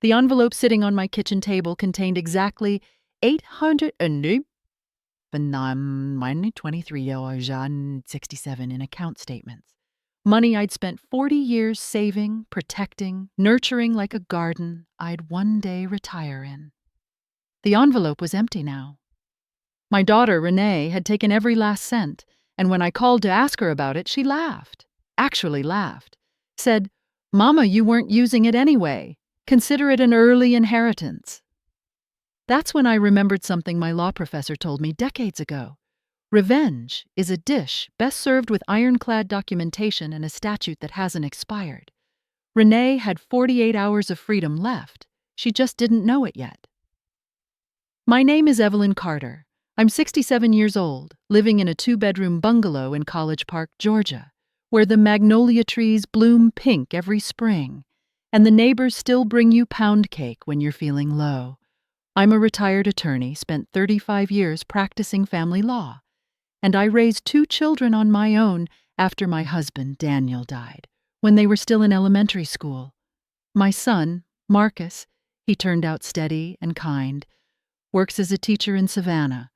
The envelope sitting on my kitchen table contained exactly 800 $23.67 in account statements. Money I'd spent 40 years saving, protecting, nurturing like a garden I'd one day retire in. The envelope was empty now. My daughter, Renee, had taken every last cent, and when I called to ask her about it, she laughed. Actually laughed. Said, "Mama, you weren't using it anyway. Consider it an early inheritance." That's when I remembered something my law professor told me decades ago. Revenge is a dish best served with iron-clad documentation and a statute that hasn't expired. Renee had 48 hours of freedom left. She just didn't know it yet. My name is Evelyn Carter. I'm 67 years old, living in a 2-bedroom bungalow in College Park, Georgia, where the magnolia trees bloom pink every spring, and the neighbors still bring you pound cake when you're feeling low. I'm a retired attorney, spent 35 years practicing family law, and I raised 2 children on my own after my husband, Daniel, died, when they were still in elementary school. My son, Marcus, he turned out steady and kind, works as a teacher in Savannah,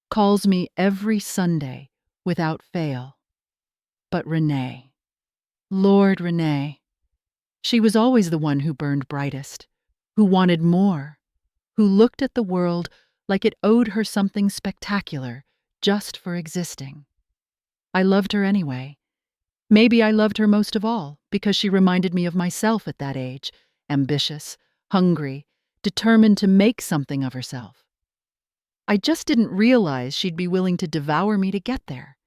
calls me every Sunday without fail. But Renee, Lord Renee, she was always the one who burned brightest, who wanted more, who looked at the world like it owed her something spectacular just for existing. I loved her anyway. Maybe I loved her most of all because she reminded me of myself at that age, ambitious, hungry, determined to make something of herself. I just didn't realize she'd be willing to devour me to get there.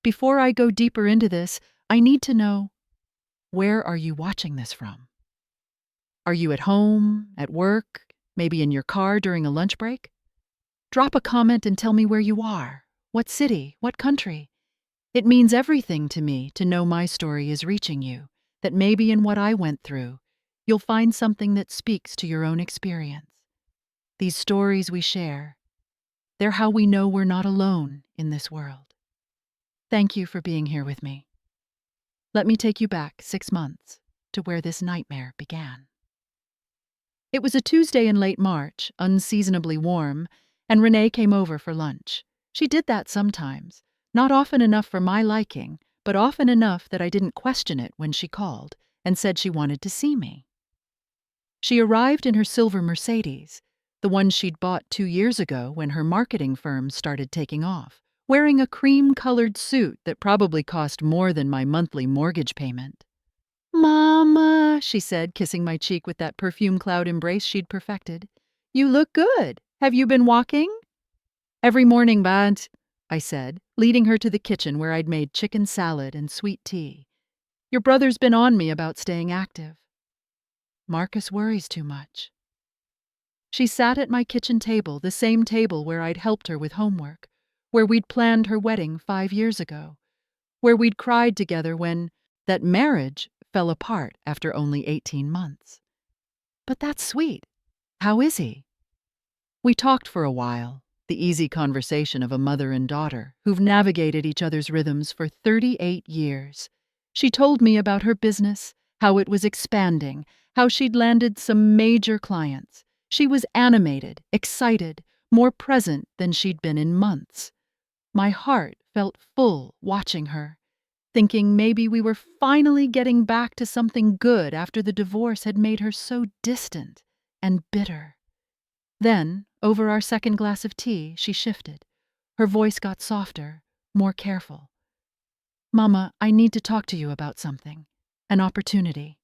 Before I go deeper into this, I need to know, where are you watching this from? Are you at home, at work, maybe in your car during a lunch break? Drop a comment and tell me where you are, what city, what country. It means everything to me to know my story is reaching you, that maybe in what I went through, you'll find something that speaks to your own experience. These stories we share, they're how we know we're not alone in this world. Thank you for being here with me. Let me take you back 6 months to where this nightmare began. It was a Tuesday in late March, unseasonably warm, and Renee came over for lunch. She did that sometimes, not often enough for my liking, but often enough that I didn't question it when she called and said she wanted to see me. She arrived in her silver Mercedes, the one she'd bought 2 years ago when her marketing firm started taking off, wearing a cream-colored suit that probably cost more than my monthly mortgage payment. "Mama," she said, kissing my cheek with that perfume cloud embrace she'd perfected. "You look good. Have you been walking?" "Every morning, Bant," I said, leading her to the kitchen where I'd made chicken salad and sweet tea. "Your brother's been on me about staying active." "Marcus worries too much." She sat at my kitchen table, the same table where I'd helped her with homework, where we'd planned her wedding 5 years ago, where we'd cried together when that marriage fell apart after only 18 months. "But that's sweet. How is he?" We talked for a while, the easy conversation of a mother and daughter who've navigated each other's rhythms for 38 years. She told me about her business, how it was expanding, how she'd landed some major clients. She was animated, excited, more present than she'd been in months. My heart felt full watching her, thinking maybe we were finally getting back to something good after the divorce had made her so distant and bitter. Then, over our second glass of tea, she shifted. Her voice got softer, more careful. "Mama, I need to talk to you about something. An opportunity."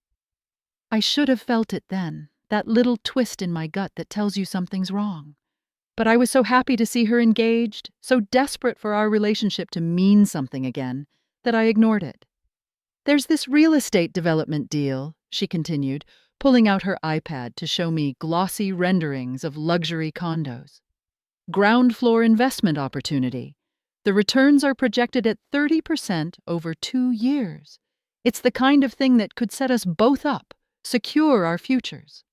I should have felt it then, that little twist in my gut that tells you something's wrong. But I was so happy to see her engaged, so desperate for our relationship to mean something again, that I ignored it. "There's this real estate development deal," she continued, pulling out her iPad to show me glossy renderings of luxury condos. "Ground floor investment opportunity. The returns are projected at 30% over 2 years. It's the kind of thing that could set us both up, secure our futures."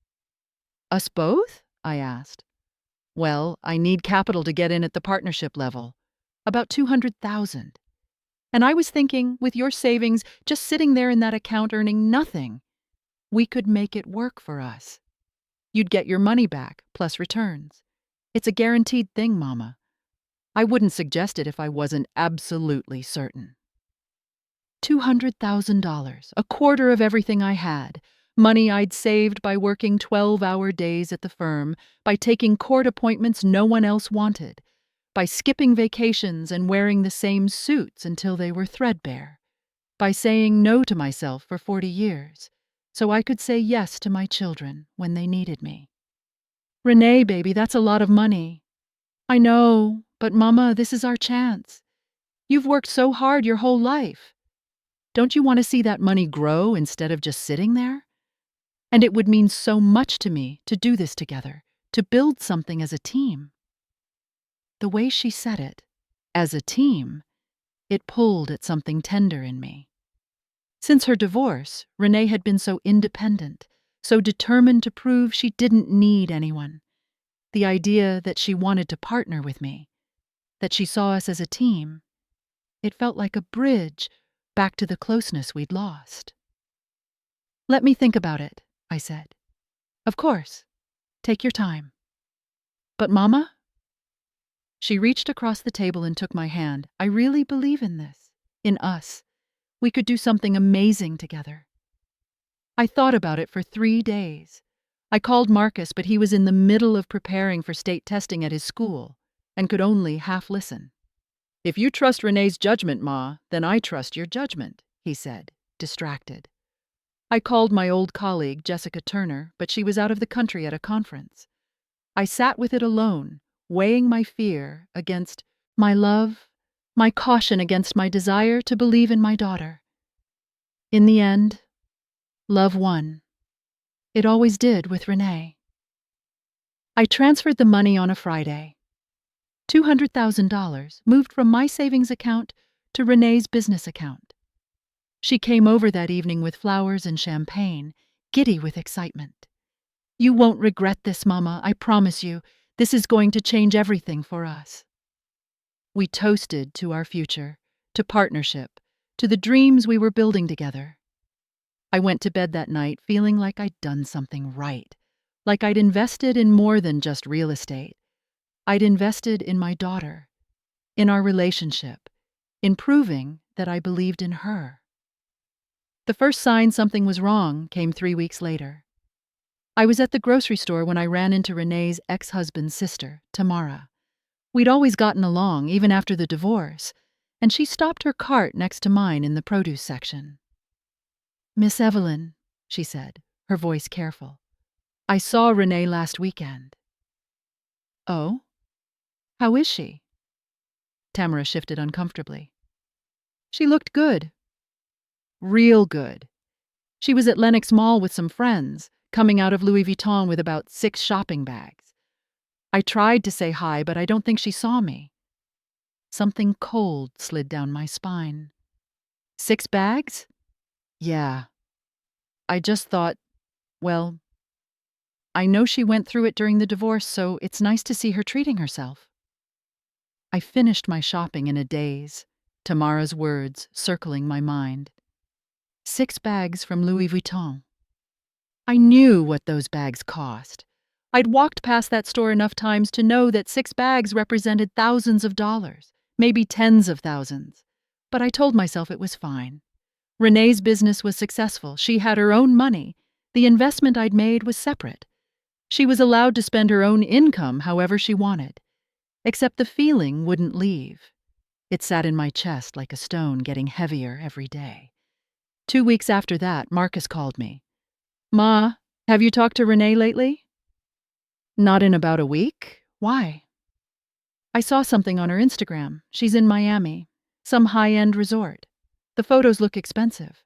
"Us both?" I asked. "Well, I need capital to get in at the partnership level. About 200,000. And I was thinking, with your savings just sitting there in that account earning nothing, we could make it work for us." You'd get your money back, plus returns. It's a guaranteed thing, Mama. I wouldn't suggest it if I wasn't absolutely certain. $200,000, a quarter of everything I had. Money I'd saved by working 12-hour days at the firm, by taking court appointments no one else wanted, by skipping vacations and wearing the same suits until they were threadbare, by saying no to myself for 40 years, so I could say yes to my children when they needed me. Renee, baby, that's a lot of money. I know, but Mama, this is our chance. You've worked so hard your whole life. Don't you want to see that money grow instead of just sitting there? And it would mean so much to me to do this together, to build something as a team. The way she said it, as a team, it pulled at something tender in me. Since her divorce, Renee had been so independent, so determined to prove she didn't need anyone. The idea that she wanted to partner with me, that she saw us as a team, it felt like a bridge back to the closeness we'd lost. Let me think about it, I said. Of course. Take your time. But Mama? She reached across the table and took my hand. I really believe in this, in us. We could do something amazing together. I thought about it for 3 days. I called Marcus, but he was in the middle of preparing for state testing at his school and could only half listen. If you trust Renee's judgment, Ma, then I trust your judgment, he said, distracted. I called my old colleague, Jessica Turner, but she was out of the country at a conference. I sat with it alone, weighing my fear against my love, my caution against my desire to believe in my daughter. In the end, love won. It always did with Renee. I transferred the money on a Friday. $200,000 moved from my savings account to Renee's business account. She came over that evening with flowers and champagne, giddy with excitement. You won't regret this, Mama, I promise you. This is going to change everything for us. We toasted to our future, to partnership, to the dreams we were building together. I went to bed that night feeling like I'd done something right, like I'd invested in more than just real estate. I'd invested in my daughter, in our relationship, in proving that I believed in her. The first sign something was wrong came 3 weeks later. I was at the grocery store when I ran into Renee's ex-husband's sister, Tamara. We'd always gotten along, even after the divorce, and she stopped her cart next to mine in the produce section. Miss Evelyn, she said, her voice careful. I saw Renee last weekend. Oh? How is she? Tamara shifted uncomfortably. She looked good. Real good. She was at Lenox Mall with some friends, coming out of Louis Vuitton with about 6 shopping bags. I tried to say hi, but I don't think she saw me. Something cold slid down my spine. 6 bags? Yeah. I just thought, well, I know she went through it during the divorce, so it's nice to see her treating herself. I finished my shopping in a daze, Tamara's words circling my mind. 6 bags from Louis Vuitton. I knew what those bags cost. I'd walked past that store enough times to know that 6 bags represented thousands of dollars, maybe tens of thousands. But I told myself it was fine. Renee's business was successful. She had her own money. The investment I'd made was separate. She was allowed to spend her own income however she wanted. Except the feeling wouldn't leave. It sat in my chest like a stone, getting heavier every day. 2 weeks after that, Marcus called me. Ma, have you talked to Renee lately? Not in about a week. Why? I saw something on her Instagram. She's in Miami, some high-end resort. The photos look expensive.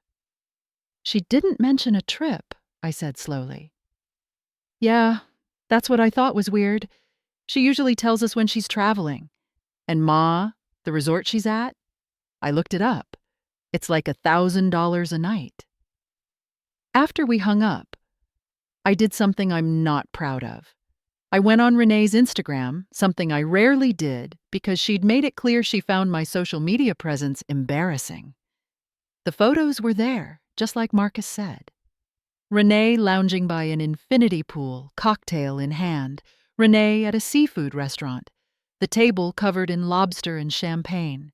She didn't mention a trip, I said slowly. Yeah, that's what I thought was weird. She usually tells us when she's traveling. And Ma, the resort she's at? I looked it up. It's like $1,000 a night. After we hung up, I did something I'm not proud of. I went on Renee's Instagram, something I rarely did because she'd made it clear she found my social media presence embarrassing. The photos were there, just like Marcus said. Renee lounging by an infinity pool, cocktail in hand. Renee at a seafood restaurant, the table covered in lobster and champagne.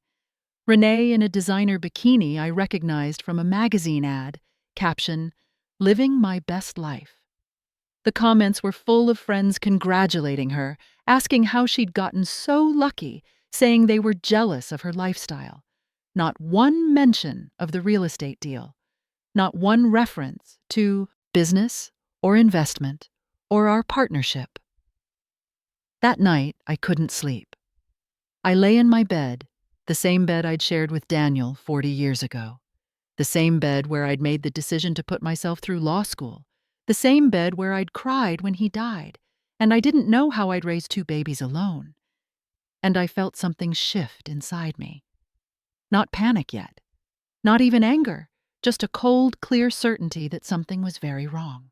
Renee in a designer bikini I recognized from a magazine ad, caption, "Living my best life." The comments were full of friends congratulating her, asking how she'd gotten so lucky, saying they were jealous of her lifestyle. Not one mention of the real estate deal. Not one reference to business or investment or our partnership. That night, I couldn't sleep. I lay in my bed, the same bed I'd shared with Daniel 40 years ago. The same bed where I'd made the decision to put myself through law school. The same bed where I'd cried when he died, and I didn't know how I'd raise 2 babies alone. And I felt something shift inside me. Not panic yet. Not even anger. Just a cold, clear certainty that something was very wrong.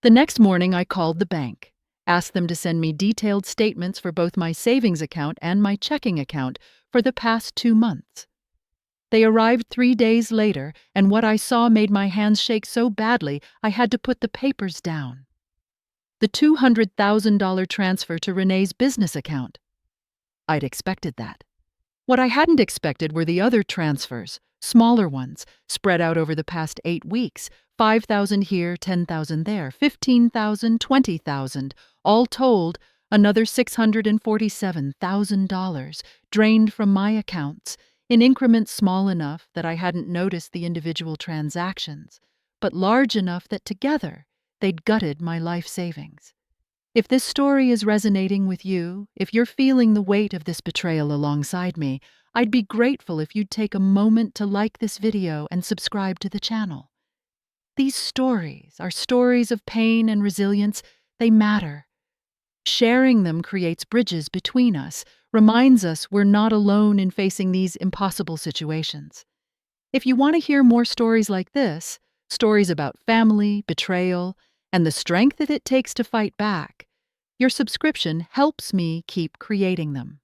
The next morning, I called the bank, asked them to send me detailed statements for both my savings account and my checking account for the past 2 months. They arrived 3 days later, and what I saw made my hands shake so badly I had to put the papers down. The $200,000 transfer to Renee's business account. I'd expected that. What I hadn't expected were the other transfers, smaller ones, spread out over the past 8 weeks, 5,000 here, 10,000 there, 15,000, 20,000, all told, another $647,000 drained from my accounts, in increments small enough that I hadn't noticed the individual transactions, but large enough that together they'd gutted my life savings. If this story is resonating with you, if you're feeling the weight of this betrayal alongside me, I'd be grateful if you'd take a moment to like this video and subscribe to the channel. These stories are stories of pain and resilience. They matter. Sharing them creates bridges between us, reminds us we're not alone in facing these impossible situations. If you want to hear more stories like this, stories about family, betrayal, and the strength that it takes to fight back, your subscription helps me keep creating them.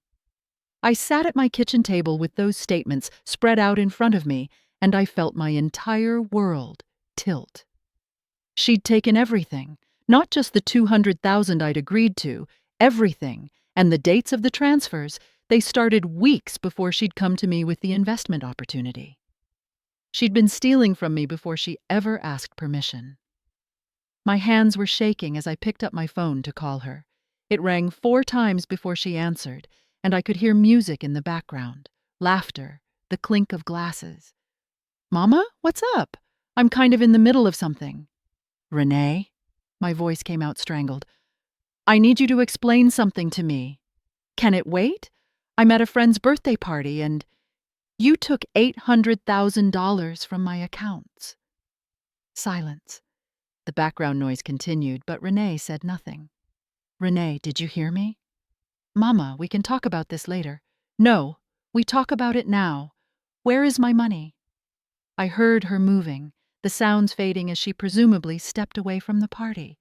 I sat at my kitchen table with those statements spread out in front of me, and I felt my entire world tilt. She'd taken everything, not just the $200,000 I'd agreed to, everything, and the dates of the transfers. They started weeks before she'd come to me with the investment opportunity. She'd been stealing from me before she ever asked permission. My hands were shaking as I picked up my phone to call her. It rang 4 times before she answered, and I could hear music in the background, laughter, the clink of glasses. "Mama, what's up? I'm kind of in the middle of something." "Renee?" My voice came out strangled. "I need you to explain something to me." "Can it wait? I'm at a friend's birthday party and you took $800,000 from my accounts." Silence. The background noise continued, but Renee said nothing. "Renee, did you hear me?" "Mama, we can talk about this later." "No, we talk about it now. Where is my money?" I heard her moving, the sounds fading as she presumably stepped away from the party.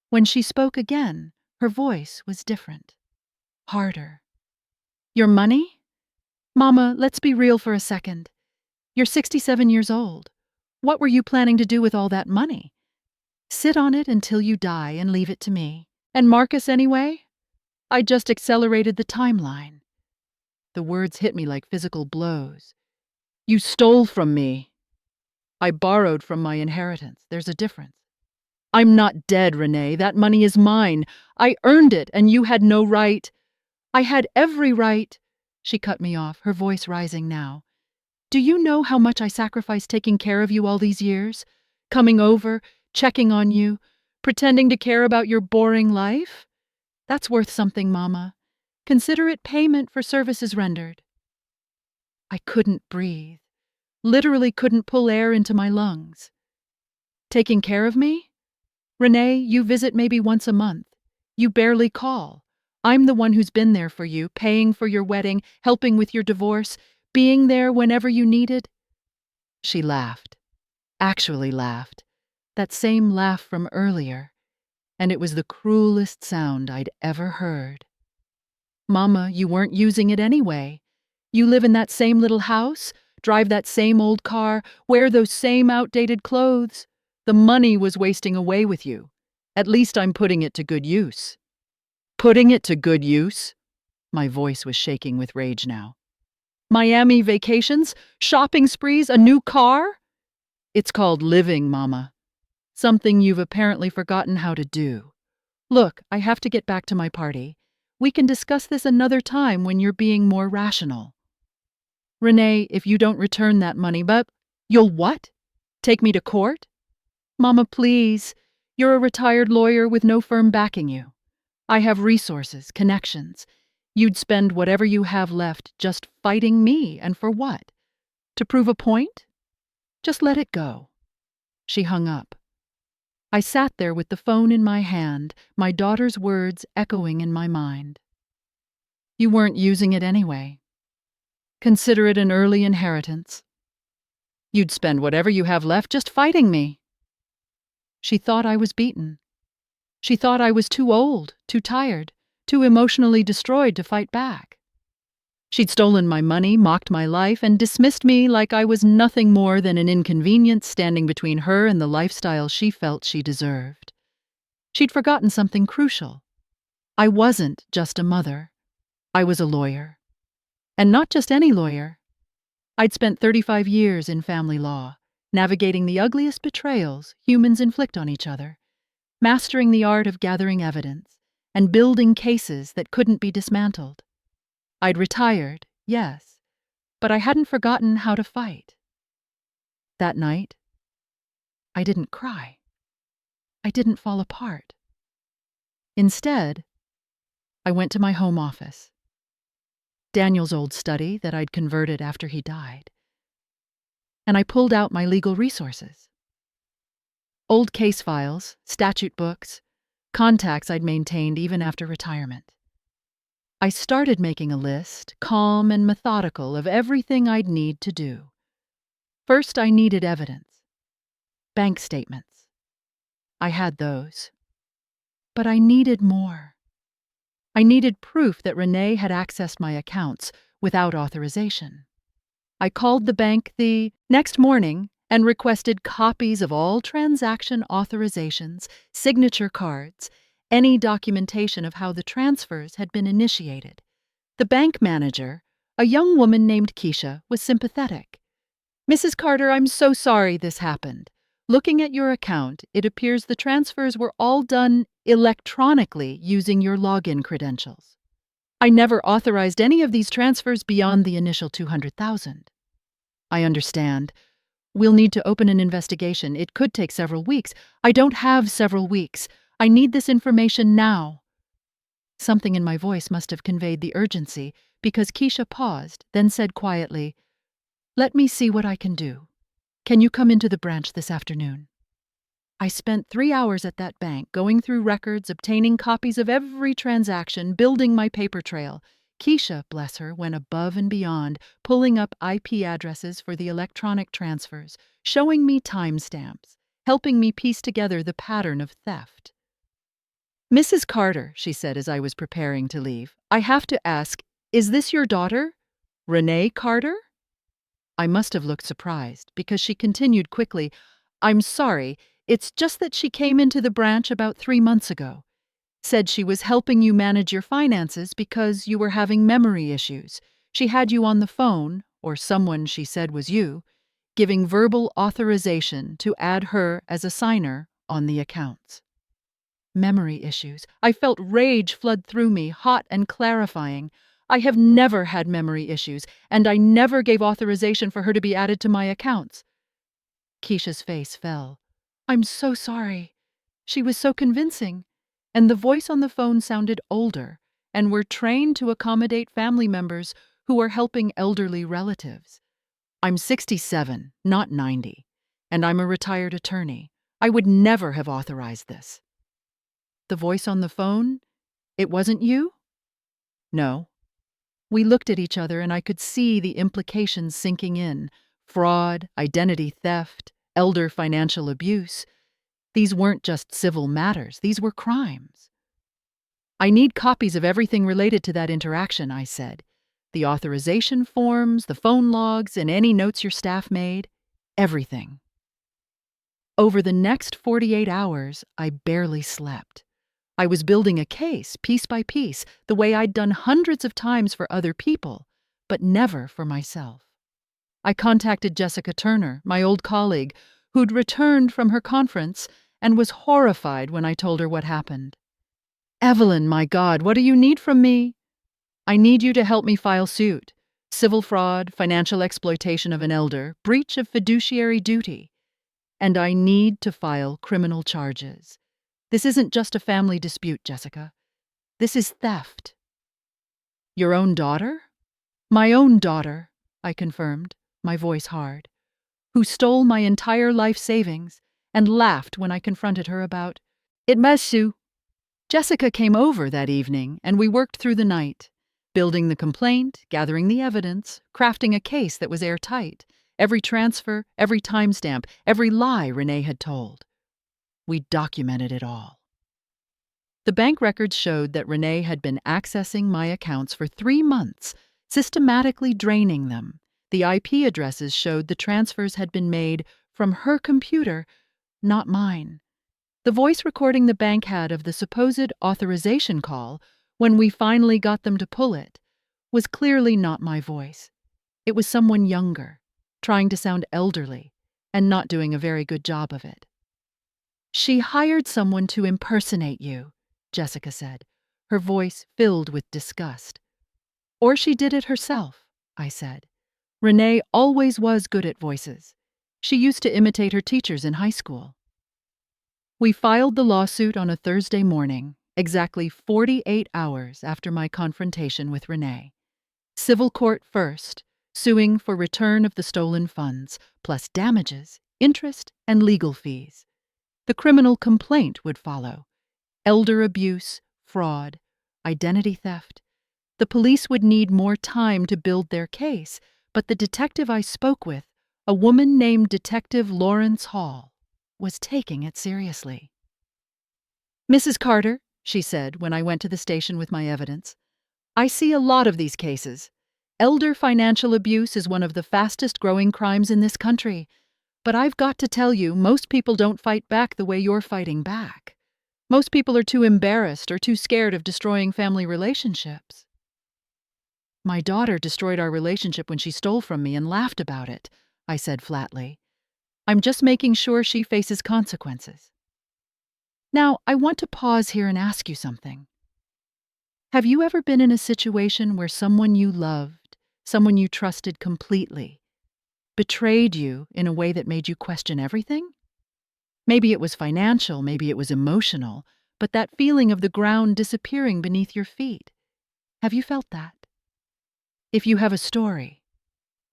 When she spoke again, her voice was different. Harder. "Your money? Mama, let's be real for a second. You're 67 years old. What were you planning to do with all that money? Sit on it until you die and leave it to me. And Marcus anyway? I just accelerated the timeline." The words hit me like physical blows. "You stole from me." "I borrowed from my inheritance. There's a difference." "I'm not dead, Renee. That money is mine. I earned it, and you had no right." "I had every right." She cut me off, her voice rising now. "Do you know how much I sacrificed taking care of you all these years? Coming over, checking on you, pretending to care about your boring life? That's worth something, Mama. Consider it payment for services rendered." I couldn't breathe. Literally couldn't pull air into my lungs. "Taking care of me? Renee, you visit maybe once a month. You barely call. I'm the one who's been there for you, paying for your wedding, helping with your divorce, being there whenever you needed." She laughed. Actually laughed. That same laugh from earlier. And it was the cruelest sound I'd ever heard. "Mama, you weren't using it anyway. You live in that same little house, drive that same old car, wear those same outdated clothes. The money was wasting away with you. At least I'm putting it to good use. Putting it to good use? My voice was shaking with rage now. Miami vacations? Shopping sprees? A new car? It's called living, Mama. Something you've apparently forgotten how to do. Look, I have to get back to my party. We can discuss this another time when you're being more rational. Renee, if you don't return that money, but you'll what? Take me to court? Mama, please. You're a retired lawyer with no firm backing you. I have resources, connections. You'd spend whatever you have left just fighting me, and for what? To prove a point? Just let it go. She hung up. I sat there with the phone in my hand, my daughter's words echoing in my mind. You weren't using it anyway. Consider it an early inheritance. You'd spend whatever you have left just fighting me. She thought I was beaten. She thought I was too old, too tired, too emotionally destroyed to fight back. She'd stolen my money, mocked my life, and dismissed me like I was nothing more than an inconvenience standing between her and the lifestyle she felt she deserved. She'd forgotten something crucial. I wasn't just a mother. I was a lawyer. And not just any lawyer. I'd spent 35 years in family law, navigating the ugliest betrayals humans inflict on each other, mastering the art of gathering evidence, and building cases that couldn't be dismantled. I'd retired, yes, but I hadn't forgotten how to fight. That night, I didn't cry. I didn't fall apart. Instead, I went to my home office, Daniel's old study that I'd converted after he died, and I pulled out my legal resources. Old case files, statute books, contacts I'd maintained even after retirement. I started making a list, calm and methodical, of everything I'd need to do. First, I needed evidence. Bank statements. I had those. But I needed more. I needed proof that Renee had accessed my accounts without authorization. I called the bank the next morning and requested copies of all transaction authorizations, signature cards, any documentation of how the transfers had been initiated. The bank manager, a young woman named Keisha, was sympathetic. Mrs. Carter, I'm so sorry this happened. Looking at your account, it appears the transfers were all done electronically using your login credentials. I never authorized any of these transfers beyond the initial $200,000. I understand. We'll need to open an investigation. It could take several weeks. I don't have several weeks. I need this information now. Something in my voice must have conveyed the urgency, because Keisha paused, then said quietly, Let me see what I can do. Can you come into the branch this afternoon? I spent 3 hours at that bank, going through records, obtaining copies of every transaction, building my paper trail. Keisha, bless her, went above and beyond, pulling up IP addresses for the electronic transfers, showing me timestamps, helping me piece together the pattern of theft. Mrs. Carter, she said as I was preparing to leave, I have to ask, is this your daughter, Renee Carter? I must have looked surprised, because she continued quickly, I'm sorry, it's just that she came into the branch about 3 months ago. Said she was helping you manage your finances because you were having memory issues. She had you on the phone, or someone she said was you, giving verbal authorization to add her as a signer on the accounts. Memory issues. I felt rage flood through me, hot and clarifying. I have never had memory issues, and I never gave authorization for her to be added to my accounts. Keisha's face fell. I'm so sorry. She was so convincing, and the voice on the phone sounded older, and were trained to accommodate family members who are helping elderly relatives. I'm 67, not 90, and I'm a retired attorney. I would never have authorized this. The voice on the phone? It wasn't you? No. We looked at each other and I could see the implications sinking in. Fraud, identity theft, elder financial abuse. These weren't just civil matters, these were crimes. I need copies of everything related to that interaction, I said. The authorization forms, the phone logs, and any notes your staff made. Everything. Over the next 48 hours, I barely slept. I was building a case, piece by piece, the way I'd done hundreds of times for other people, but never for myself. I contacted Jessica Turner, my old colleague, who'd returned from her conference and was horrified when I told her what happened. "Evelyn, my God, what do you need from me?" "I need you to help me file suit. Civil fraud, financial exploitation of an elder, breach of fiduciary duty. And I need to file criminal charges. This isn't just a family dispute, Jessica. This is theft." "Your own daughter?" "My own daughter," I confirmed, my voice hard, "who stole my entire life savings and laughed when I confronted her about it. Mesu." Jessica came over that evening, and we worked through the night, building the complaint, gathering the evidence, crafting a case that was airtight. Every transfer, every timestamp, every lie Renee had told. We documented it all. The bank records showed that Renee had been accessing my accounts for 3 months, systematically draining them. The IP addresses showed the transfers had been made from her computer, not mine. The voice recording the bank had of the supposed authorization call, when we finally got them to pull it, was clearly not my voice. It was someone younger, trying to sound elderly, and not doing a very good job of it. "She hired someone to impersonate you," Jessica said, her voice filled with disgust. "Or she did it herself," I said. "Renee always was good at voices. She used to imitate her teachers in high school." We filed the lawsuit on a Thursday morning, exactly 48 hours after my confrontation with Renee. Civil court first, suing for return of the stolen funds, plus damages, interest, and legal fees. The criminal complaint would follow. Elder abuse, fraud, identity theft. The police would need more time to build their case, but the detective I spoke with, a woman named Detective Lawrence Hall, was taking it seriously. "Mrs. Carter," she said when I went to the station with my evidence, "I see a lot of these cases. Elder financial abuse is one of the fastest growing crimes in this country. But I've got to tell you, most people don't fight back the way you're fighting back. Most people are too embarrassed or too scared of destroying family relationships." "My daughter destroyed our relationship when she stole from me and laughed about it," I said flatly. "I'm just making sure she faces consequences." Now, I want to pause here and ask you something. Have you ever been in a situation where someone you loved, someone you trusted completely, betrayed you in a way that made you question everything? Maybe it was financial, maybe it was emotional, but that feeling of the ground disappearing beneath your feet. Have you felt that? If you have a story,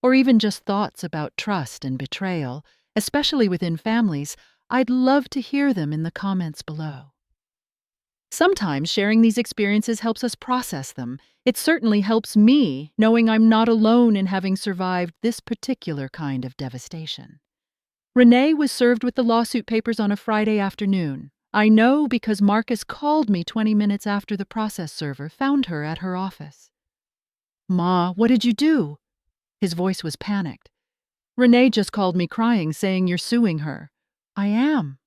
or even just thoughts about trust and betrayal, especially within families, I'd love to hear them in the comments below. Sometimes sharing these experiences helps us process them. It certainly helps me knowing I'm not alone in having survived this particular kind of devastation. Renee was served with the lawsuit papers on a Friday afternoon. I know because Marcus called me 20 minutes after the process server found her at her office. "Ma, what did you do?" His voice was panicked. "Renee just called me crying, saying you're suing her." "I am."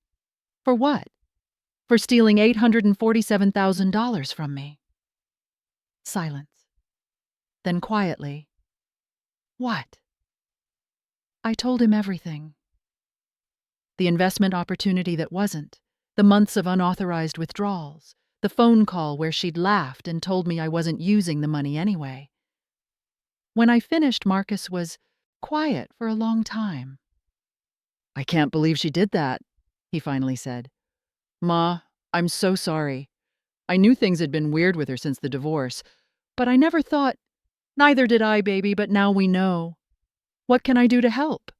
"For what?" "For stealing $847,000 from me." Silence. Then quietly, "What?" I told him everything. The investment opportunity that wasn't, the months of unauthorized withdrawals, the phone call where she'd laughed and told me I wasn't using the money anyway. When I finished, Marcus was quiet for a long time. "I can't believe she did that," he finally said. "Ma, I'm so sorry. I knew things had been weird with her since the divorce, but I never thought—" "Neither did I, baby, but now we know. What can I do to help?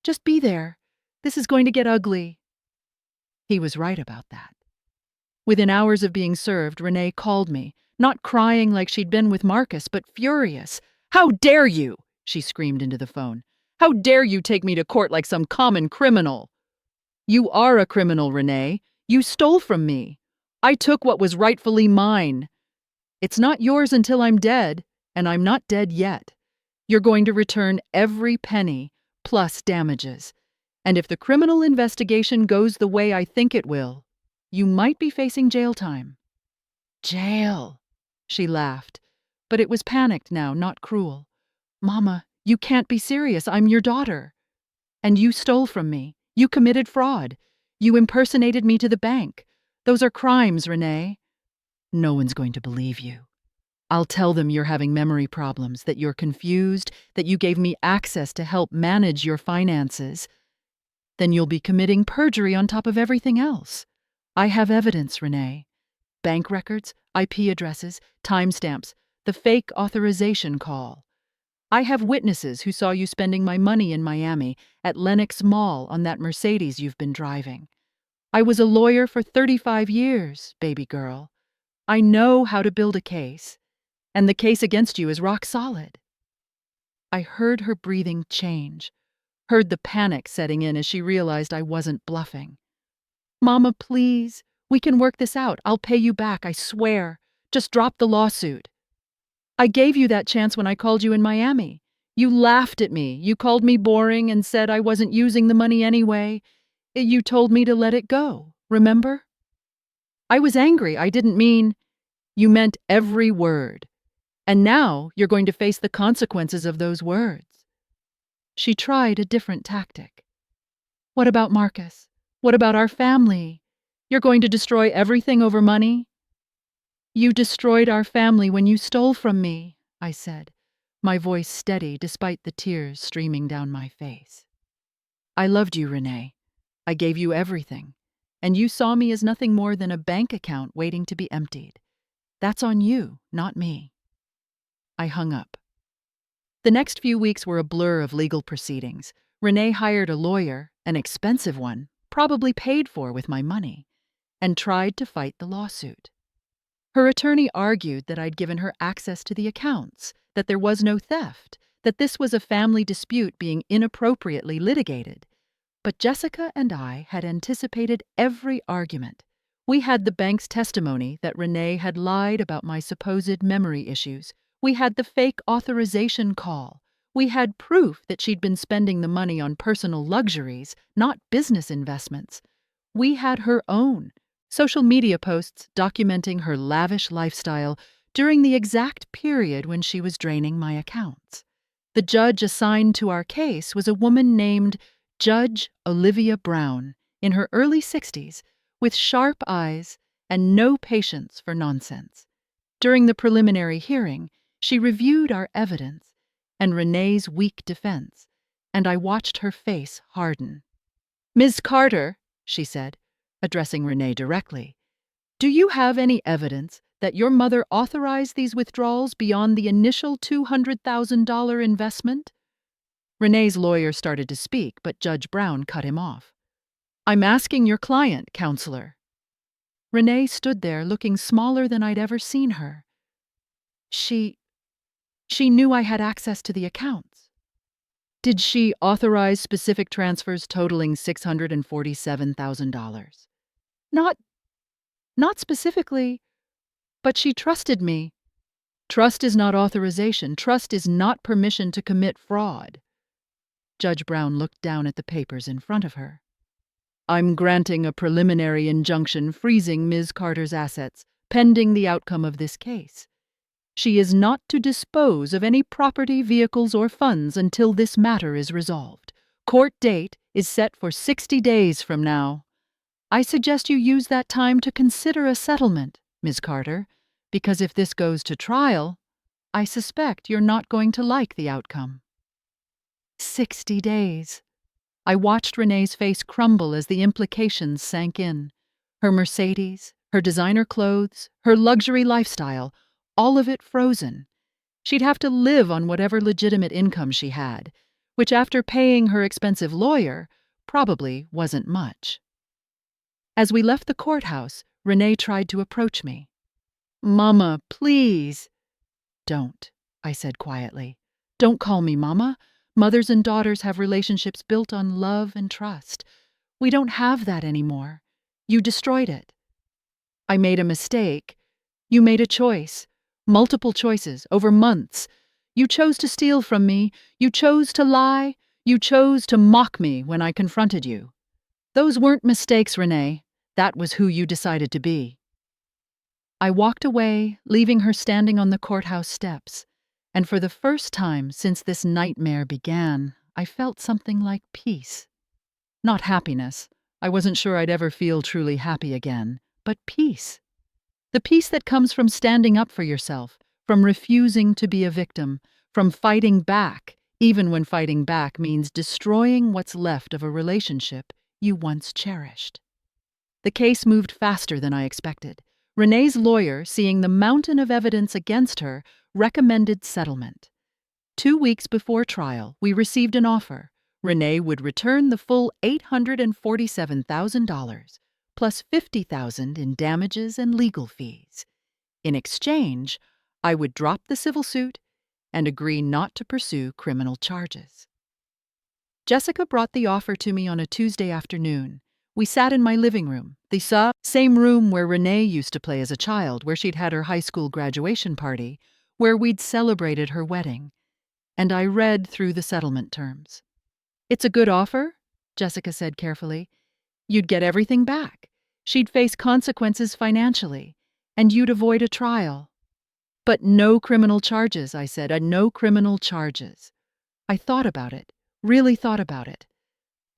Just be there. This is going to get ugly." He was right about that. Within hours of being served, Renee called me, not crying like she'd been with Marcus, but furious. "How dare you!" she screamed into the phone. "How dare you take me to court like some common criminal?" "You are a criminal, Renee. You stole from me. I took what was rightfully mine. It's not yours until I'm dead, and I'm not dead yet. You're going to return every penny, plus damages. And if the criminal investigation goes the way I think it will, you might be facing jail time." "Jail," she laughed, but it was panicked now, not cruel. "Mama, you can't be serious. I'm your daughter. And you stole from me. You committed fraud. You impersonated me to the bank. Those are crimes, Renee." "No one's going to believe you. I'll tell them you're having memory problems, that you're confused, that you gave me access to help manage your finances. Then you'll be committing perjury on top of everything else. I have evidence, Renee. Bank records, IP addresses, timestamps, the fake authorization call. I have witnesses who saw you spending my money in Miami, at Lenox Mall on that Mercedes you've been driving. I was a lawyer for 35 years, baby girl. I know how to build a case, and the case against you is rock solid." I heard her breathing change, heard the panic setting in as she realized I wasn't bluffing. "Mama, please, we can work this out. I'll pay you back, I swear. Just drop the lawsuit. I gave you that chance when I called you in Miami. You laughed at me. You called me boring and said I wasn't using the money anyway. You told me to let it go, remember? I was angry. I didn't mean—" "You meant every word. And now you're going to face the consequences of those words." She tried a different tactic. "What about Marcus? What about our family? You're going to destroy everything over money?" "You destroyed our family when you stole from me," I said, my voice steady despite the tears streaming down my face. "I loved you, Renee. I gave you everything, and you saw me as nothing more than a bank account waiting to be emptied. That's on you, not me." I hung up. The next few weeks were a blur of legal proceedings. Renee hired a lawyer, an expensive one, probably paid for with my money, and tried to fight the lawsuit. Her attorney argued that I'd given her access to the accounts, that there was no theft, that this was a family dispute being inappropriately litigated. But Jessica and I had anticipated every argument. We had the bank's testimony that Renee had lied about my supposed memory issues. We had the fake authorization call. We had proof that she'd been spending the money on personal luxuries, not business investments. We had her own social media posts documenting her lavish lifestyle during the exact period when she was draining my accounts. The judge assigned to our case was a woman named Judge Olivia Brown, in her early 60s, with sharp eyes and no patience for nonsense. During the preliminary hearing, she reviewed our evidence and Renee's weak defense, and I watched her face harden. "Ms. Carter," she said, addressing Renee directly, "do you have any evidence that your mother authorized these withdrawals beyond the initial $200,000 investment?" Renee's lawyer started to speak, but Judge Brown cut him off. "I'm asking your client, counselor." Renee stood there looking smaller than I'd ever seen her. She knew I had access to the accounts. "Did she authorize specific transfers totaling $647,000? Not specifically, but she trusted me." "Trust is not authorization. Trust is not permission to commit fraud." Judge Brown looked down at the papers in front of her. "I'm granting a preliminary injunction freezing Ms. Carter's assets, pending the outcome of this case. She is not to dispose of any property, vehicles, or funds until this matter is resolved. Court date is set for 60 days from now. I suggest you use that time to consider a settlement, Ms. Carter, because if this goes to trial, I suspect you're not going to like the outcome." 60 days. I watched Renee's face crumble as the implications sank in. Her Mercedes, her designer clothes, her luxury lifestyle, all of it frozen. She'd have to live on whatever legitimate income she had, which after paying her expensive lawyer, probably wasn't much. As we left the courthouse, Renee tried to approach me. "Mama, please." "Don't," I said quietly. "Don't call me Mama. Mothers and daughters have relationships built on love and trust. We don't have that anymore. You destroyed it. I made a mistake. You made a choice. Multiple choices over months. You chose to steal from me. You chose to lie. You chose to mock me when I confronted you. Those weren't mistakes, Renee. That was who you decided to be. I walked away, leaving her standing on the courthouse steps, and for the first time since this nightmare began, I felt something like peace. Not happiness. I wasn't sure I'd ever feel truly happy again, but peace. The peace that comes from standing up for yourself, from refusing to be a victim, from fighting back, even when fighting back means destroying what's left of a relationship you once cherished. The case moved faster than I expected. Renee's lawyer, seeing the mountain of evidence against her, recommended settlement. 2 weeks before trial, we received an offer. Renee would return the full $847,000, plus $50,000 in damages and legal fees. In exchange, I would drop the civil suit and agree not to pursue criminal charges. Jessica brought the offer to me on a Tuesday afternoon. We sat in my living room, the same room where Renee used to play as a child, where she'd had her high school graduation party, where we'd celebrated her wedding, and I read through the settlement terms. "It's a good offer," Jessica said carefully. "You'd get everything back. She'd face consequences financially, and you'd avoid a trial." "But no criminal charges," I said, "no criminal charges." I thought about it, really thought about it.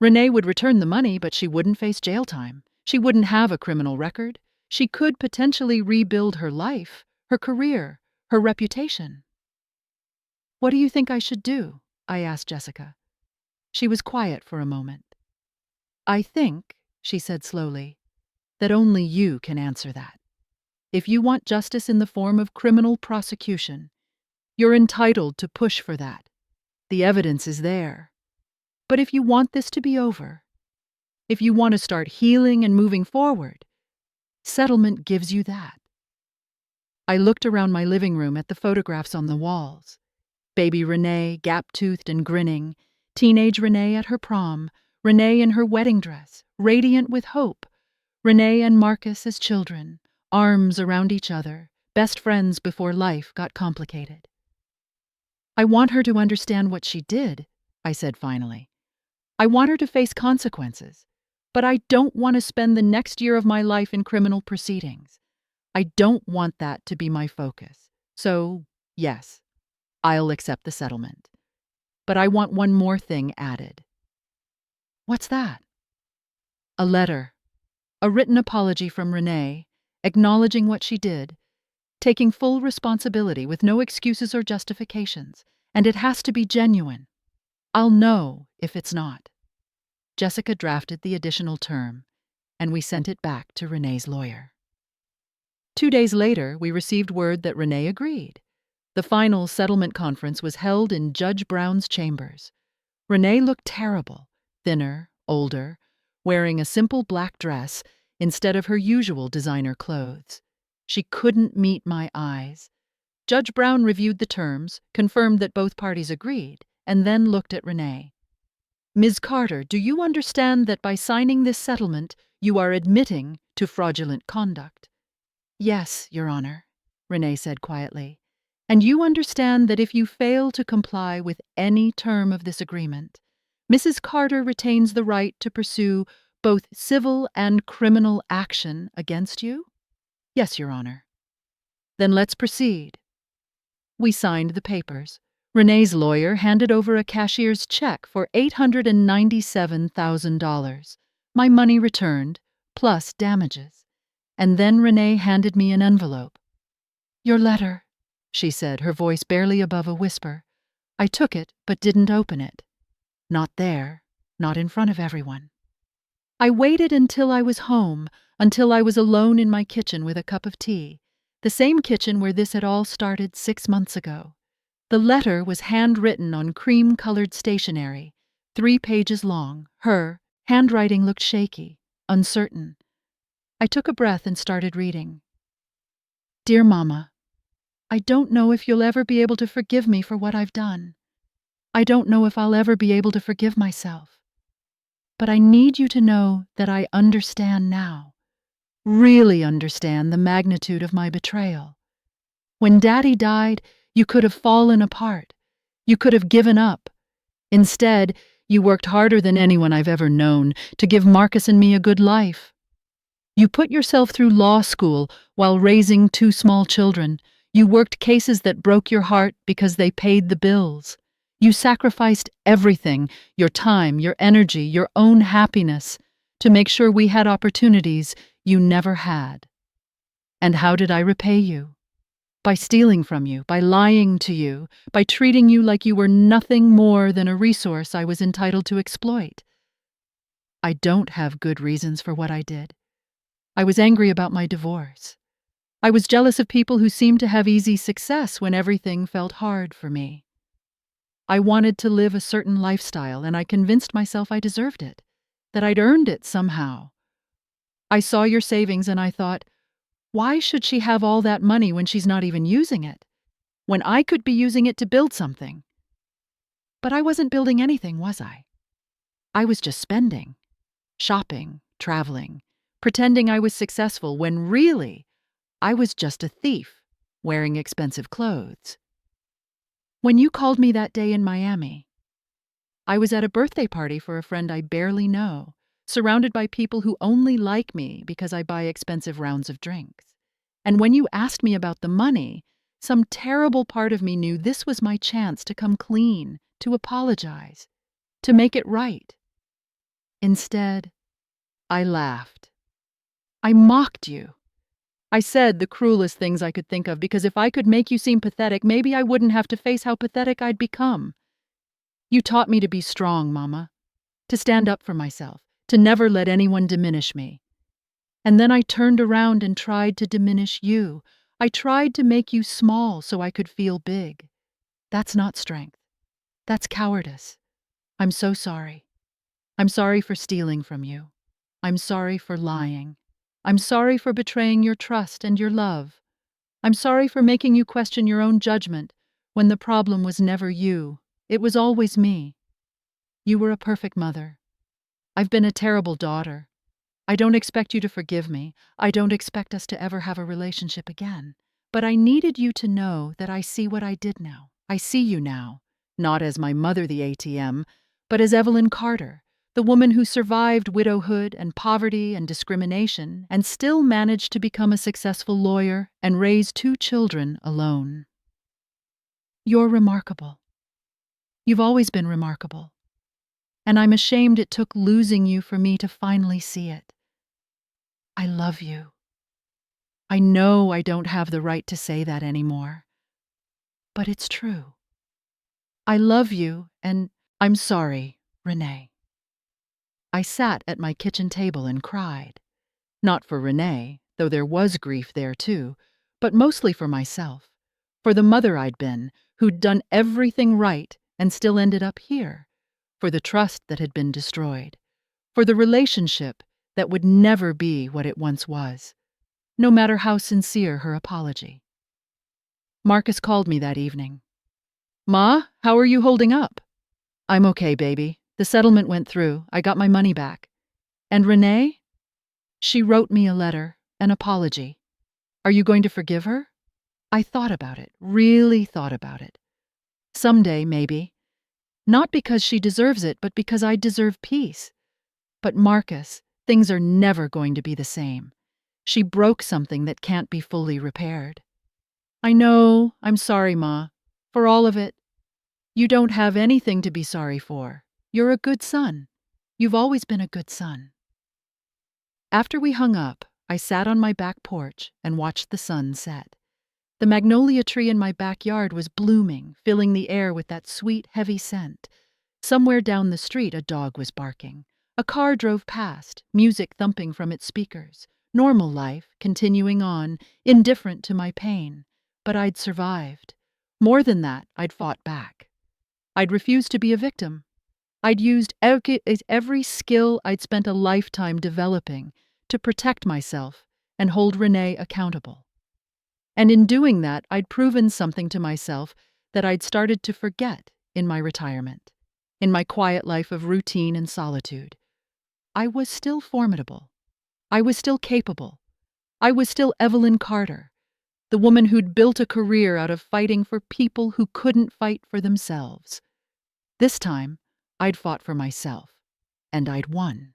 Renee would return the money, but she wouldn't face jail time. She wouldn't have a criminal record. She could potentially rebuild her life, her career, her reputation. "What do you think I should do?" I asked Jessica. She was quiet for a moment. "I think," she said slowly, "that only you can answer that. If you want justice in the form of criminal prosecution, you're entitled to push for that. The evidence is there. But if you want this to be over, if you want to start healing and moving forward, settlement gives you that." I looked around my living room at the photographs on the walls. Baby Renee, gap-toothed and grinning, teenage Renee at her prom, Renee in her wedding dress, radiant with hope, Renee and Marcus as children, arms around each other, best friends before life got complicated. "I want her to understand what she did," I said finally. "I want her to face consequences, but I don't want to spend the next year of my life in criminal proceedings. I don't want that to be my focus. So, yes, I'll accept the settlement. But I want one more thing added." "What's that?" "A letter. A written apology from Renee, acknowledging what she did, taking full responsibility with no excuses or justifications, and it has to be genuine. I'll know if it's not." Jessica drafted the additional term, and we sent it back to Renee's lawyer. 2 days later, we received word that Renee agreed. The final settlement conference was held in Judge Brown's chambers. Renee looked terrible, thinner, older, wearing a simple black dress instead of her usual designer clothes. She couldn't meet my eyes. Judge Brown reviewed the terms, confirmed that both parties agreed, and then looked at Renee. "Ms. Carter, do you understand that by signing this settlement, you are admitting to fraudulent conduct?" "Yes, Your Honor," Renee said quietly. "And you understand that if you fail to comply with any term of this agreement, Mrs. Carter retains the right to pursue both civil and criminal action against you?" "Yes, Your Honor." "Then let's proceed." We signed the papers. Renee's lawyer handed over a cashier's check for $897,000. My money returned, plus damages. And then Renee handed me an envelope. "Your letter," she said, her voice barely above a whisper. I took it, but didn't open it. Not there, not in front of everyone. I waited until I was home, until I was alone in my kitchen with a cup of tea, the same kitchen where this had all started 6 months ago. The letter was handwritten on cream-colored stationery, 3 pages long. Her handwriting looked shaky, uncertain. I took a breath and started reading. "Dear Mama, I don't know if you'll ever be able to forgive me for what I've done. I don't know if I'll ever be able to forgive myself. But I need you to know that I understand now, really understand the magnitude of my betrayal. When Daddy died, you could have fallen apart. You could have given up. Instead, You worked harder than anyone I've ever known to give Marcus and me a good life. You put yourself through law school while raising two small children. You worked cases that broke your heart because they paid the bills. You sacrificed everything, your time, your energy, your own happiness, to make sure we had opportunities you never had. And how did I repay you? By stealing from you, by lying to you, by treating you like you were nothing more than a resource I was entitled to exploit. I don't have good reasons for what I did. I was angry about my divorce. I was jealous of people who seemed to have easy success when everything felt hard for me. I wanted to live a certain lifestyle, and I convinced myself I deserved it, that I'd earned it somehow. I saw your savings and I thought, why should she have all that money when she's not even using it? When I could be using it to build something. But I wasn't building anything, was I? I was just spending, shopping, traveling, pretending I was successful when really I was just a thief, wearing expensive clothes. When you called me that day in Miami, I was at a birthday party for a friend I barely know, surrounded by people who only like me because I buy expensive rounds of drinks. And when you asked me about the money, some terrible part of me knew this was my chance to come clean, to apologize, to make it right. Instead, I laughed. I mocked you. I said the cruelest things I could think of because if I could make you seem pathetic, maybe I wouldn't have to face how pathetic I'd become. You taught me to be strong, Mama, to stand up for myself, to never let anyone diminish me. And then I turned around and tried to diminish you. I tried to make you small so I could feel big. That's not strength. That's cowardice. I'm so sorry. I'm sorry for stealing from you. I'm sorry for lying. I'm sorry for betraying your trust and your love. I'm sorry for making you question your own judgment when the problem was never you. It was always me. You were a perfect mother. I've been a terrible daughter. I don't expect you to forgive me. I don't expect us to ever have a relationship again. But I needed you to know that I see what I did now. I see you now, not as my mother, the ATM, but as Evelyn Carter, the woman who survived widowhood and poverty and discrimination and still managed to become a successful lawyer and raise two children alone. You're remarkable. You've always been remarkable. And I'm ashamed it took losing you for me to finally see it. I love you. I know I don't have the right to say that anymore. But it's true. I love you, and I'm sorry, Renee. I sat at my kitchen table and cried. Not for Renee, though there was grief there too, but mostly for myself, for the mother I'd been, who'd done everything right and still ended up here, for the trust that had been destroyed, for the relationship that would never be what it once was, no matter how sincere her apology. Marcus called me that evening. Ma, how are you holding up? I'm okay, baby. The settlement went through. I got my money back. And Renee? She wrote me a letter, an apology. Are you going to forgive her? I thought about it, really thought about it. Someday, maybe. Not because she deserves it, but because I deserve peace. But Marcus, things are never going to be the same. She broke something that can't be fully repaired. I know, I'm sorry, Ma, for all of it. You don't have anything to be sorry for. You're a good son. You've always been a good son. After we hung up, I sat on my back porch and watched the sun set. The magnolia tree in my backyard was blooming, filling the air with that sweet, heavy scent. Somewhere down the street, a dog was barking. A car drove past, music thumping from its speakers. Normal life, continuing on, indifferent to my pain. But I'd survived. More than that, I'd fought back. I'd refused to be a victim. I'd used every skill I'd spent a lifetime developing to protect myself and hold Renee accountable. And in doing that, I'd proven something to myself that I'd started to forget in my retirement, in my quiet life of routine and solitude. I was still formidable. I was still capable. I was still Evelyn Carter, the woman who'd built a career out of fighting for people who couldn't fight for themselves. This time, I'd fought for myself, and I'd won.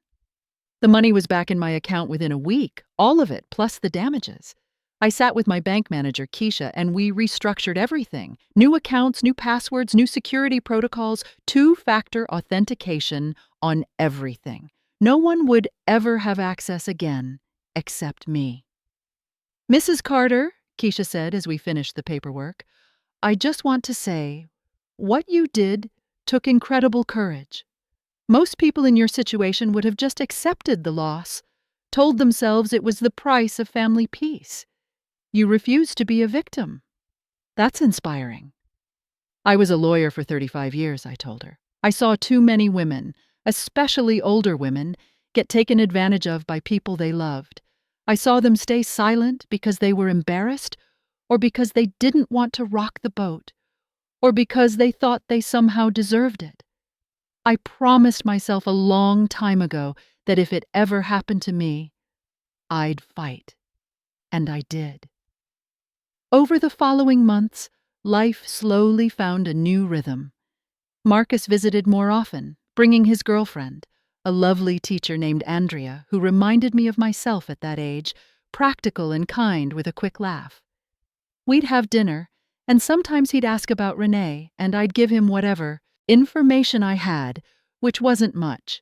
The money was back in my account within a week, all of it, plus the damages. I sat with my bank manager, Keisha, and we restructured everything. New accounts, new passwords, new security protocols, two-factor authentication on everything. No one would ever have access again, except me. Mrs. Carter, Keisha said as we finished the paperwork, I just want to say, what you did took incredible courage. Most people in your situation would have just accepted the loss, told themselves it was the price of family peace. You refused to be a victim. That's inspiring. I was a lawyer for 35 years, I told her. I saw too many women, especially older women, get taken advantage of by people they loved. I saw them stay silent because they were embarrassed, or because they didn't want to rock the boat, or because they thought they somehow deserved it. I promised myself a long time ago that if it ever happened to me, I'd fight. And I did. Over the following months, life slowly found a new rhythm. Marcus visited more often, bringing his girlfriend, a lovely teacher named Andrea, who reminded me of myself at that age, practical and kind with a quick laugh. We'd have dinner, and sometimes he'd ask about Renee, and I'd give him whatever information I had, which wasn't much.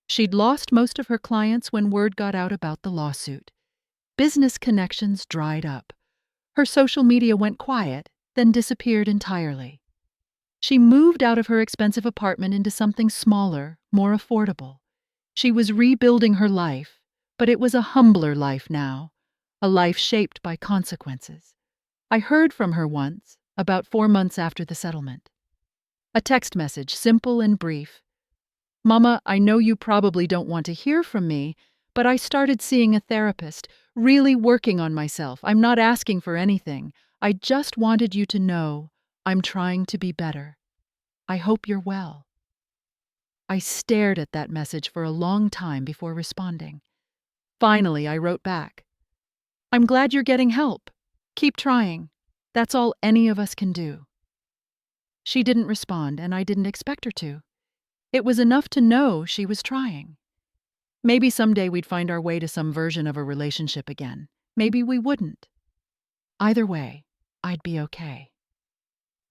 She'd lost most of her clients when word got out about the lawsuit. Business connections dried up. Her social media went quiet, then disappeared entirely. She moved out of her expensive apartment into something smaller, more affordable. She was rebuilding her life, but it was a humbler life now, a life shaped by consequences. I heard from her once, about 4 months after the settlement. A text message, simple and brief. Mama, I know you probably don't want to hear from me, but I started seeing a therapist, really working on myself. I'm not asking for anything. I just wanted you to know I'm trying to be better. I hope you're well. I stared at that message for a long time before responding. Finally, I wrote back. I'm glad you're getting help. Keep trying. That's all any of us can do. She didn't respond, and I didn't expect her to. It was enough to know she was trying. Maybe someday we'd find our way to some version of a relationship again. Maybe we wouldn't. Either way, I'd be okay.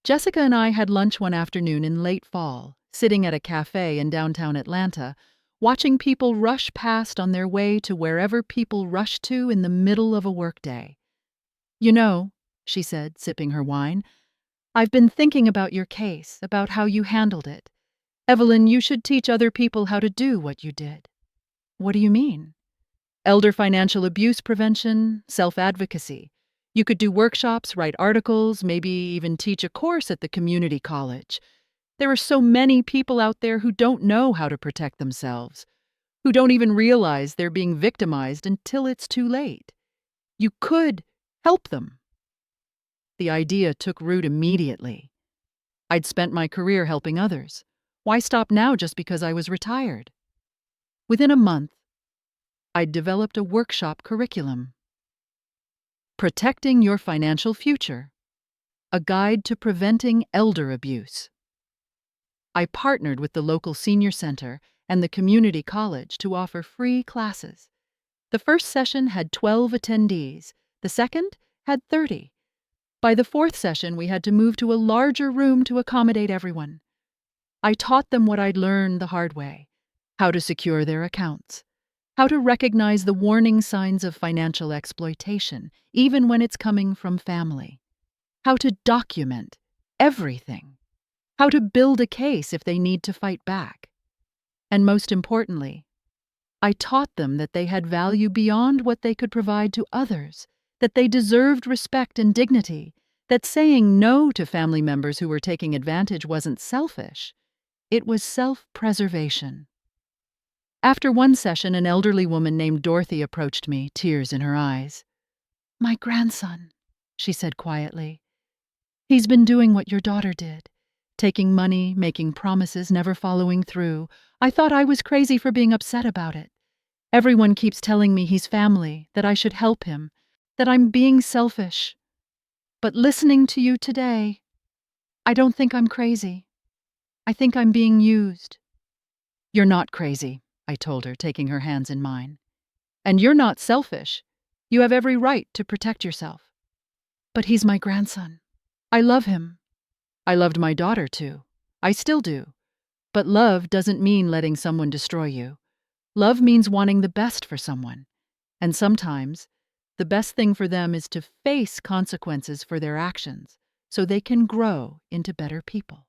Jessica and I had lunch one afternoon in late fall, sitting at a cafe in downtown Atlanta, watching people rush past on their way to wherever people rush to in the middle of a workday. You know, she said, sipping her wine, I've been thinking about your case, about how you handled it. Evelyn, you should teach other people how to do what you did. What do you mean? Elder financial abuse prevention, self-advocacy. You could do workshops, write articles, maybe even teach a course at the community college. There are so many people out there who don't know how to protect themselves, who don't even realize they're being victimized until it's too late. You could help them. The idea took root immediately. I'd spent my career helping others. Why stop now just because I was retired? Within a month, I'd developed a workshop curriculum. Protecting Your Financial Future, a guide to preventing elder abuse. I partnered with the local senior center and the community college to offer free classes. The first session had 12 attendees. The second had 30. By the fourth session, we had to move to a larger room to accommodate everyone. I taught them what I'd learned the hard way: how to secure their accounts, how to recognize the warning signs of financial exploitation, even when it's coming from family, how to document everything, how to build a case if they need to fight back. And most importantly, I taught them that they had value beyond what they could provide to others, that they deserved respect and dignity, that saying no to family members who were taking advantage wasn't selfish. It was self-preservation. After one session, an elderly woman named Dorothy approached me, tears in her eyes. "My grandson," she said quietly. "He's been doing what your daughter did, taking money, making promises, never following through. I thought I was crazy for being upset about it. Everyone keeps telling me he's family, that I should help him, that I'm being selfish. But listening to you today, I don't think I'm crazy. I think I'm being used." You're not crazy, I told her, taking her hands in mine. And you're not selfish. You have every right to protect yourself. But he's my grandson. I love him. I loved my daughter, too. I still do. But love doesn't mean letting someone destroy you. Love means wanting the best for someone. And sometimes, the best thing for them is to face consequences for their actions so they can grow into better people.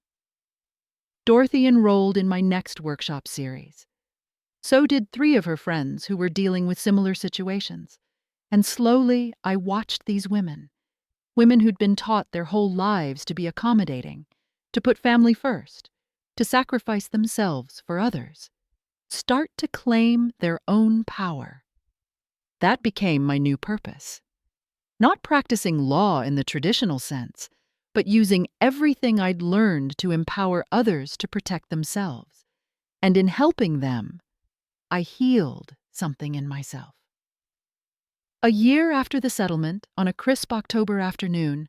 Dorothy enrolled in my next workshop series. So did 3 of her friends who were dealing with similar situations. And slowly, I watched these women who'd been taught their whole lives to be accommodating, to put family first, to sacrifice themselves for others, start to claim their own power. That became my new purpose. Not practicing law in the traditional sense, but using everything I'd learned to empower others to protect themselves. And in helping them, I healed something in myself. A year after the settlement, on a crisp October afternoon,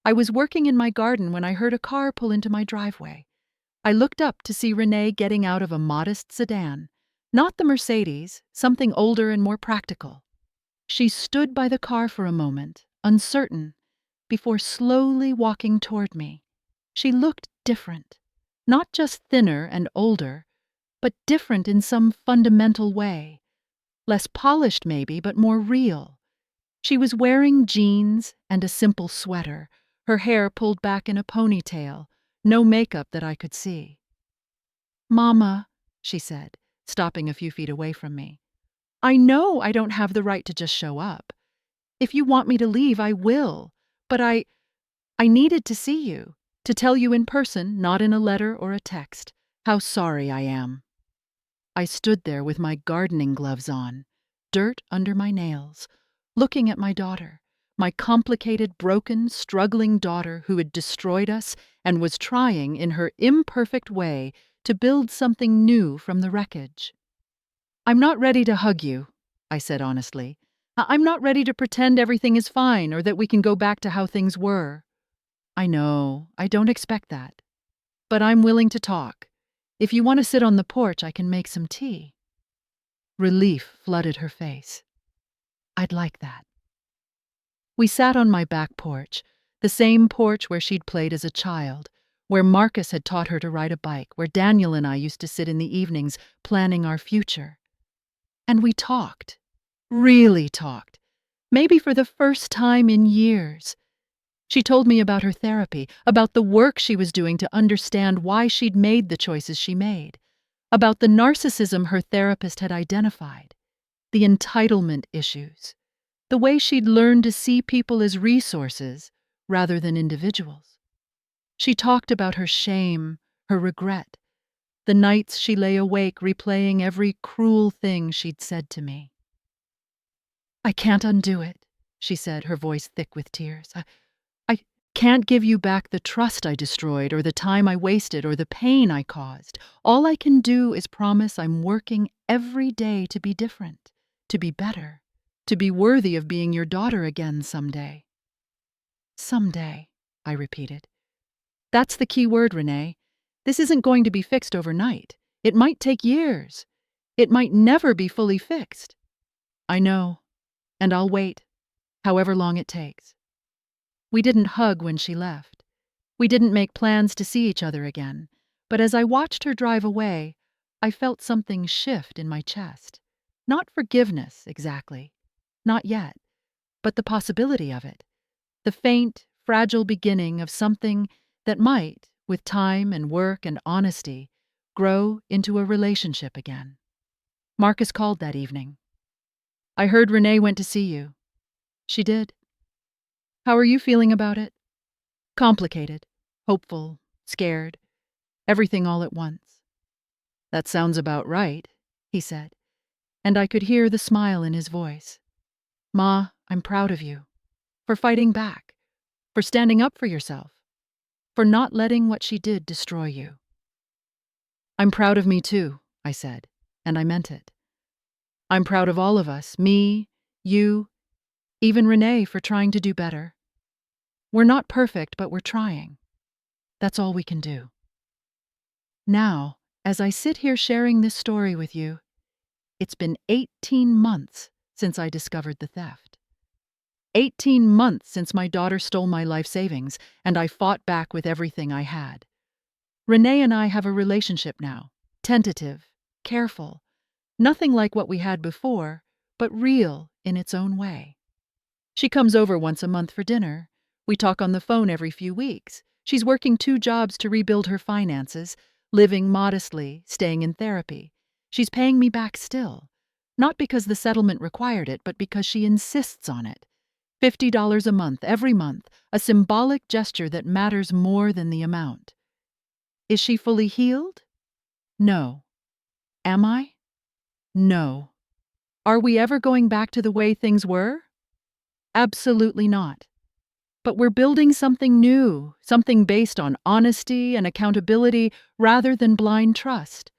I was working in my garden when I heard a car pull into my driveway. I looked up to see Renee getting out of a modest sedan, not the Mercedes, something older and more practical. She stood by the car for a moment, uncertain, before slowly walking toward me. She looked different, not just thinner and older, but different in some fundamental way. Less polished maybe, but more real. She was wearing jeans and a simple sweater, her hair pulled back in a ponytail, no makeup that I could see. "Mama," she said, stopping a few feet away from me, "I know I don't have the right to just show up. If you want me to leave, I will. But I needed to see you, to tell you in person, not in a letter or a text, how sorry I am." I stood there with my gardening gloves on, dirt under my nails, looking at my daughter, my complicated, broken, struggling daughter who had destroyed us and was trying, in her imperfect way, to build something new from the wreckage. "I'm not ready to hug you," I said honestly. "I'm not ready to pretend everything is fine or that we can go back to how things were." "I know, I don't expect that. But I'm willing to talk. If you want to sit on the porch, I can make some tea." Relief flooded her face. "I'd like that." We sat on my back porch, the same porch where she'd played as a child, where Marcus had taught her to ride a bike, where Daniel and I used to sit in the evenings planning our future. And we talked, really talked, maybe for the first time in years. She told me about her therapy, about the work she was doing to understand why she'd made the choices she made, about the narcissism her therapist had identified, the entitlement issues, the way she'd learned to see people as resources rather than individuals. She talked about her shame, her regret, the nights she lay awake replaying every cruel thing she'd said to me. "I can't undo it," she said, her voice thick with tears. I can't give you back the trust I destroyed or the time I wasted or the pain I caused. All I can do is promise I'm working every day to be different, to be better, to be worthy of being your daughter again someday." "Someday," I repeated. "That's the key word, Renee. This isn't going to be fixed overnight. It might take years. It might never be fully fixed." "I know, and I'll wait, however long it takes." We didn't hug when she left. We didn't make plans to see each other again. But as I watched her drive away, I felt something shift in my chest. Not forgiveness, exactly. Not yet. But the possibility of it. The faint, fragile beginning of something that might, with time and work and honesty, grow into a relationship again. Marcus called that evening. "I heard Renee went to see you." "She did." "How are you feeling about it?" "Complicated, hopeful, scared, everything all at once." "That sounds about right," he said, and I could hear the smile in his voice. "Ma, I'm proud of you. For fighting back. For standing up for yourself. For not letting what she did destroy you." "I'm proud of me too," I said, and I meant it. "I'm proud of all of us, me, you, even Renee, for trying to do better. We're not perfect, but we're trying. That's all we can do." Now, As I sit here sharing this story with you, it's been 18 months since I discovered the theft. 18 months since my daughter stole my life savings, and I fought back with everything I had. Renee and I have a relationship now, tentative, careful, nothing like what we had before, but real in its own way. She comes over once a month for dinner. We talk on the phone every few weeks. She's working 2 jobs to rebuild her finances, living modestly, staying in therapy. She's paying me back still, not because the settlement required it, but because she insists on it. $50 a month, every month, a symbolic gesture that matters more than the amount. Is she fully healed? No. Am I? No. Are we ever going back to the way things were? Absolutely not. But we're building something new, something based on honesty and accountability rather than blind trust.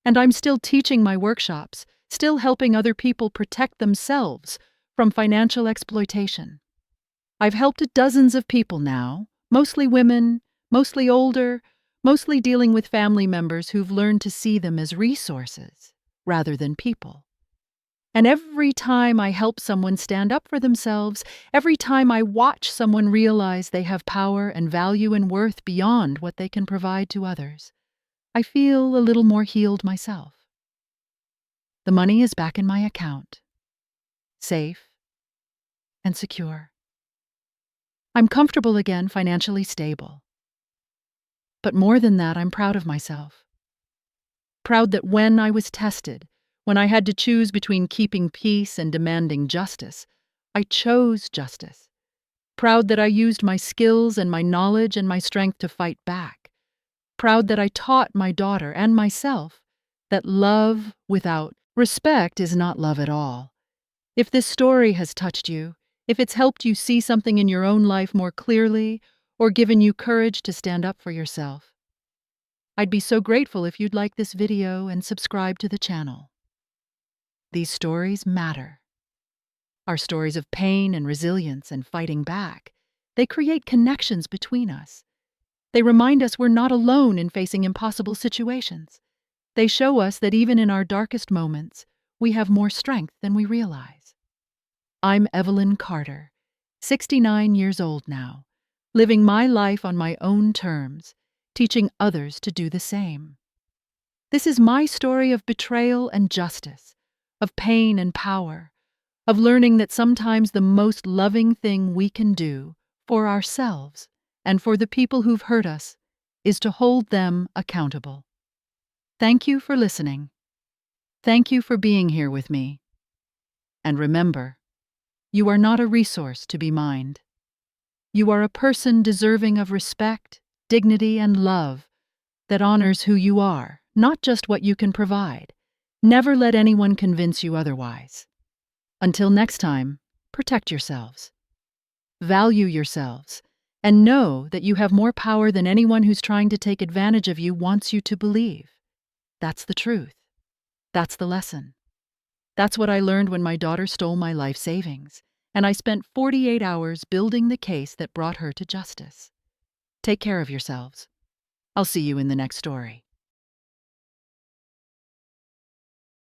And I'm still teaching my workshops, still helping other people protect themselves from financial exploitation. I've helped dozens of people now, mostly women, mostly older, mostly dealing with family members who've learned to see them as resources rather than people. And every time I help someone stand up for themselves, every time I watch someone realize they have power and value and worth beyond what they can provide to others, I feel a little more healed myself. The money is back in my account, safe and secure. I'm comfortable again, financially stable. But more than that, I'm proud of myself. Proud that when I was tested, when I had to choose between keeping peace and demanding justice, I chose justice. Proud that I used my skills and my knowledge and my strength to fight back. Proud that I taught my daughter and myself that love without respect is not love at all. If this story has touched you, if it's helped you see something in your own life more clearly, or given you courage to stand up for yourself, I'd be so grateful if you'd like this video and subscribe to the channel. These stories matter. Our stories of pain and resilience and fighting back. They create connections between us. They remind us we're not alone in facing impossible situations. They show us that even in our darkest moments, we have more strength than we realize. I'm Evelyn Carter, 69 years old now, living my life on my own terms, teaching others to do the same. This is my story of betrayal and justice, of pain and power, of learning that sometimes the most loving thing we can do for ourselves and for the people who've hurt us is to hold them accountable. Thank you for listening. Thank you for being here with me. And remember, you are not a resource to be mined. You are a person deserving of respect, dignity, and love that honors who you are, not just what you can provide. Never let anyone convince you otherwise. Until next time, protect yourselves. Value yourselves, and know that you have more power than anyone who's trying to take advantage of you wants you to believe. That's the truth. That's the lesson. That's what I learned when my daughter stole my life savings, and I spent 48 hours building the case that brought her to justice. Take care of yourselves. I'll see you in the next story.